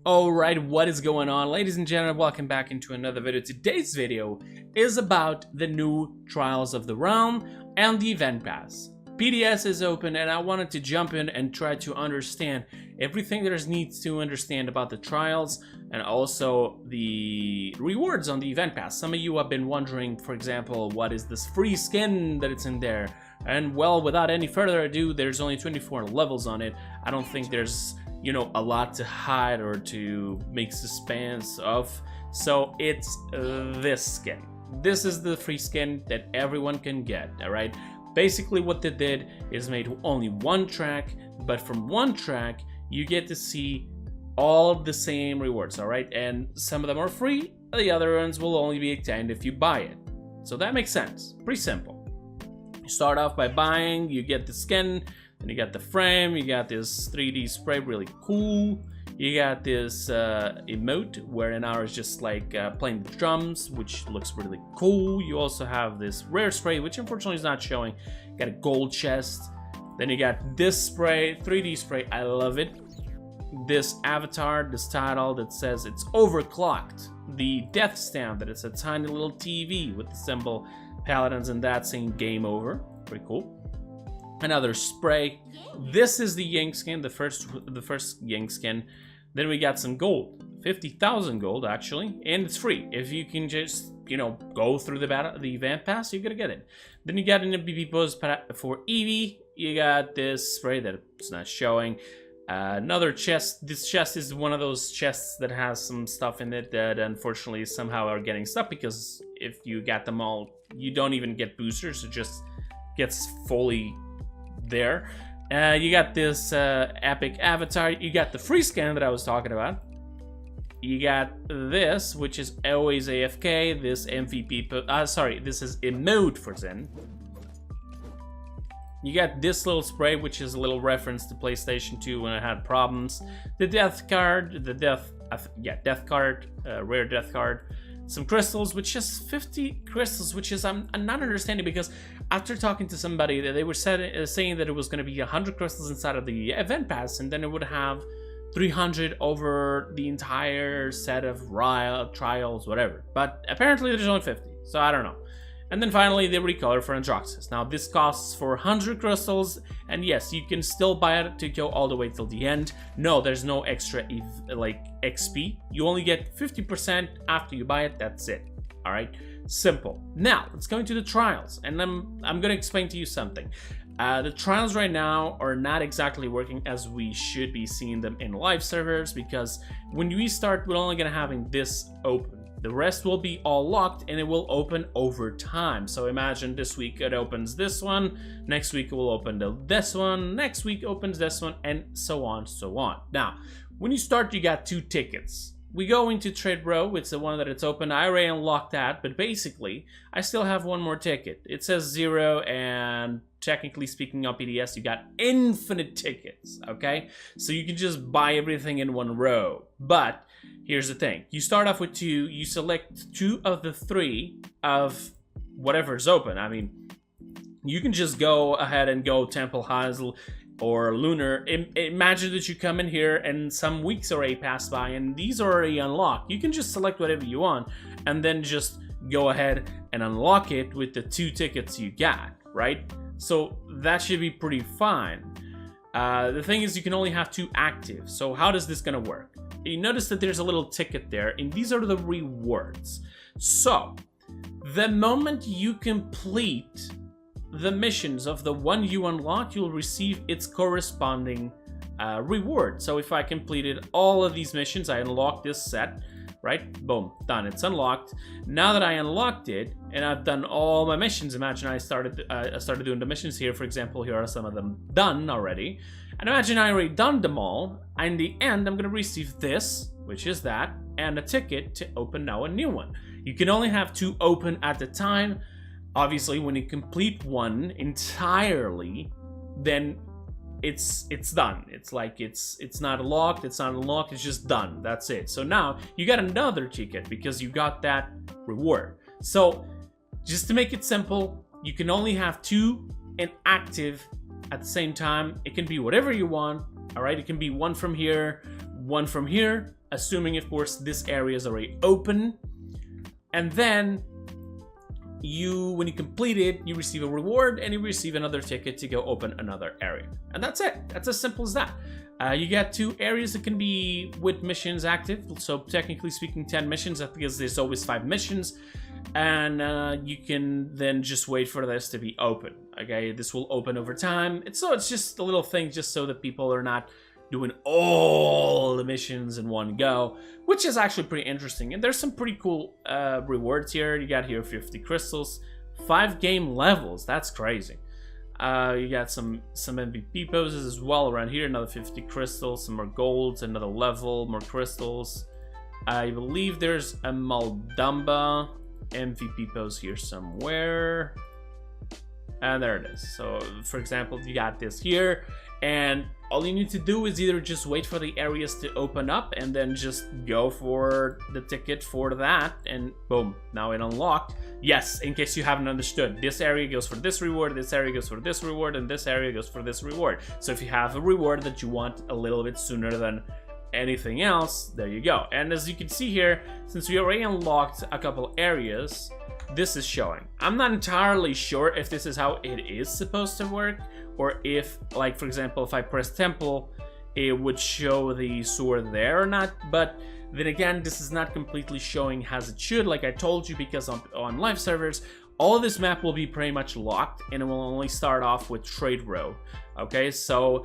Alright, what is going on, ladies and gentlemen? Welcome back into another video. Today's video is about the new Trials of the Realm and the Event Pass. PDS is open and I wanted to jump in and try to understand everything there needs to understand about the Trials and also the rewards on the Event Pass. Some of you have been wondering, for example, what is this free skin that it's in there? And well, without any further ado, there's only 24 levels on it. I don't think there's a lot to hide or to make suspense of. So it's this skin. This is the free skin that everyone can get, alright? Basically what they did is made only one track, but from one track you get to see all of the same rewards, alright? And some of them are free, the other ones will only be obtained if you buy it. So that makes sense, pretty simple. You start off by buying, you get the skin, then you got the frame, you got this 3D spray, really cool. You got this emote, wherein ours just like playing the drums, which looks really cool. You also have this rare spray, which unfortunately is not showing. You got a gold chest. Then you got this spray, 3D spray, I love it. This avatar, this title that says it's overclocked. The death stamp, that it's a tiny little TV with the symbol Paladins and that saying game over, pretty cool. Another spray. This is the Ying skin, the first Ying skin. Then we got some gold, 50,000 gold actually, and it's free. If you can just, go through the event pass, you're gonna get it. Then you got an MVP pose for Eevee. You got this spray that it's not showing. Another chest. This chest is one of those chests that has some stuff in it that unfortunately somehow are getting stuck, because if you got them all, you don't even get boosters. It just gets fully there. You got this epic avatar. You got the free scan that I was talking about. You got this, which is always AFK. This MVP, this is emote for Zen. You got this little spray, which is a little reference to PlayStation 2 when I had problems. The death card, death card, rare death card. Some crystals, which is 50 crystals, which is I'm not understanding, because after talking to somebody, they were saying that it was going to be 100 crystals inside of the event pass, and then it would have 300 over the entire set of trials, whatever. But apparently there's only 50, so I don't know. And then finally the Recolor for Androxus. Now this costs for 100 crystals, and yes, you can still buy it to go all the way till the end. No, there's no extra XP. You only get 50% after you buy it, that's it. Alright, simple. Now, let's go into the trials, and I'm gonna explain to you something. The trials right now are not exactly working as we should be seeing them in live servers, because when we start, we're only gonna having this open. The rest will be all locked, and it will open over time. So imagine this week it opens this one, next week it will open this one, next week opens this one, and so on, so on. Now, when you start, you got 2 tickets. We go into Trade Bro, it's the one that it's open. I already unlocked that, but basically, I still have one more ticket. It says 0, and technically speaking on PDS, you got infinite tickets, okay? So you can just buy everything in one row. But here's the thing. You start off with 2, you select 2 of the 3 of whatever's open. I mean, you can just go ahead and go Temple Hazel or Lunar. Imagine that you come in here and some weeks already passed by and these are already unlocked. You can just select whatever you want and then just go ahead and unlock it with the 2 tickets you got, right? So that should be pretty fine. The thing is, you can only have 2 active. So how does this gonna work? You notice that there's a little ticket there, and these are the rewards. So the moment you complete the missions of the one you unlock, you'll receive its corresponding reward. So if I completed all of these missions, I unlocked this set, right? Boom, done, it's unlocked. Now that I unlocked it and I've done all my missions, imagine I started doing the missions here. For example, here are some of them done already. And imagine I already done them all. In the end, I'm gonna receive this, which is that, and a ticket to open now a new one. You can only have 2 open at a time. Obviously, when you complete one entirely, then it's done. It's like it's not locked, it's not unlocked, it's just done. That's it. So now you got another ticket because you got that reward. So just to make it simple, you can only have 2 inactive at the same time. It can be whatever you want. All right, it can be one from here, assuming, of course, this area is already open. And then when you complete it, you receive a reward and you receive another ticket to go open another area. And that's it. That's as simple as that. You get 2 areas that can be with missions active. So technically speaking, 10 missions, because there's always 5 missions. And you can then just wait for this to be open. Okay, this will open over time. It's just a little thing just so that people are not doing all the missions in one go, which is actually pretty interesting. And there's some pretty cool rewards here. You got here 50 crystals, 5 game levels. That's crazy. You got some MVP poses as well around here. Another 50 crystals, some more golds, another level, more crystals. I believe there's a Maldamba MVP pose here somewhere. And there it is. So, for example, you got this here, and all you need to do is either just wait for the areas to open up and then just go for the ticket for that, and boom, now it unlocked. Yes, in case you haven't understood, this area goes for this reward, this area goes for this reward, and this area goes for this reward. So if you have a reward that you want a little bit sooner than anything else, there you go. And as you can see here, since we already unlocked a couple areas, this is showing. I'm not entirely sure if this is how it is supposed to work, or if, like, for example, if I press temple, it would show the sword there or not. But then again, this is not completely showing as it should, like I told you, because on live servers, all of this map will be pretty much locked, and it will only start off with trade row. Okay, so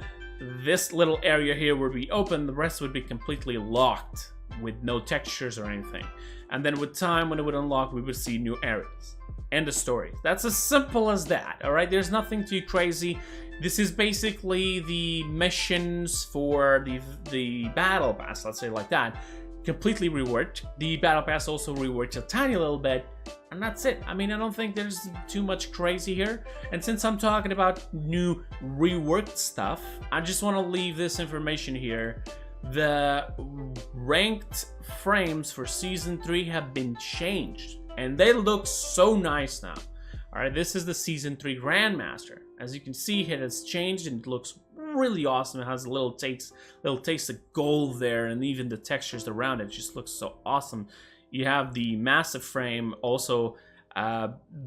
this little area here would be open, the rest would be completely locked with no textures or anything. And then with time, when it would unlock, we would see new areas. End of story. That's as simple as that, alright? There's nothing too crazy. This is basically the missions for the battle pass, let's say like that, completely reworked. The battle pass also reworked a tiny little bit, and that's it. I mean, I don't think there's too much crazy here. And since I'm talking about new reworked stuff, I just want to leave this information here. The ranked frames for Season 3 have been changed, and they look so nice now. Alright, this is the Season 3 Grandmaster. As you can see, it has changed and it looks really awesome. It has a little taste of gold there, and even the textures around it just looks so awesome. You have the massive frame also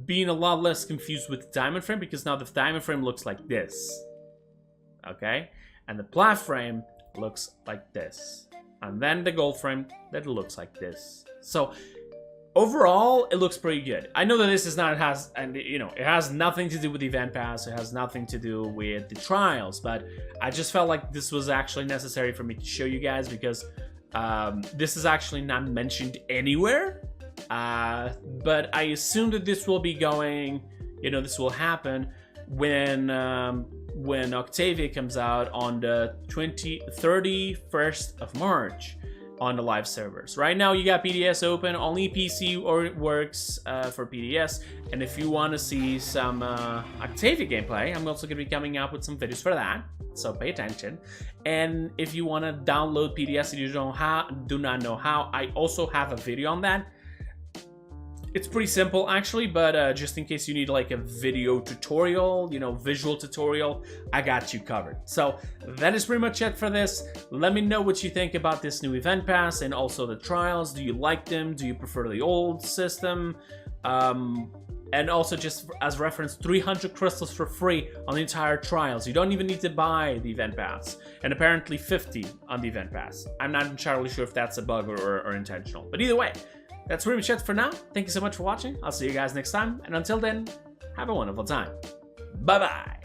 being a lot less confused with the diamond frame, because now the diamond frame looks like this. Okay? And the plat frame looks like this, and then the gold frame that looks like this. So overall, it looks pretty good. I know that this is not, it has nothing to do with the event pass, it has nothing to do with the trials, but I just felt like this was actually necessary for me to show you guys, because this is actually not mentioned anywhere, but I assume that this will be going, this will happen when Octavia comes out on the 31st of March on the live servers. Right now you got PDS open, only PC works for PDS, and if you want to see some Octavia gameplay, I'm also going to be coming out with some videos for that, so pay attention. And if you want to download PDS and you do not know how, I also have a video on that. It's pretty simple actually, but just in case you need like a video tutorial, visual tutorial, I got you covered. So that is pretty much it for this. Let me know what you think about this new event pass and also the trials. Do you like them? Do you prefer the old system? And also, just as reference, 300 crystals for free on the entire trials. You don't even need to buy the event pass. And apparently 50 on the event pass. I'm not entirely sure if that's a bug or intentional. But either way, that's pretty much it for now. Thank you so much for watching. I'll see you guys next time. And until then, have a wonderful time. Bye-bye.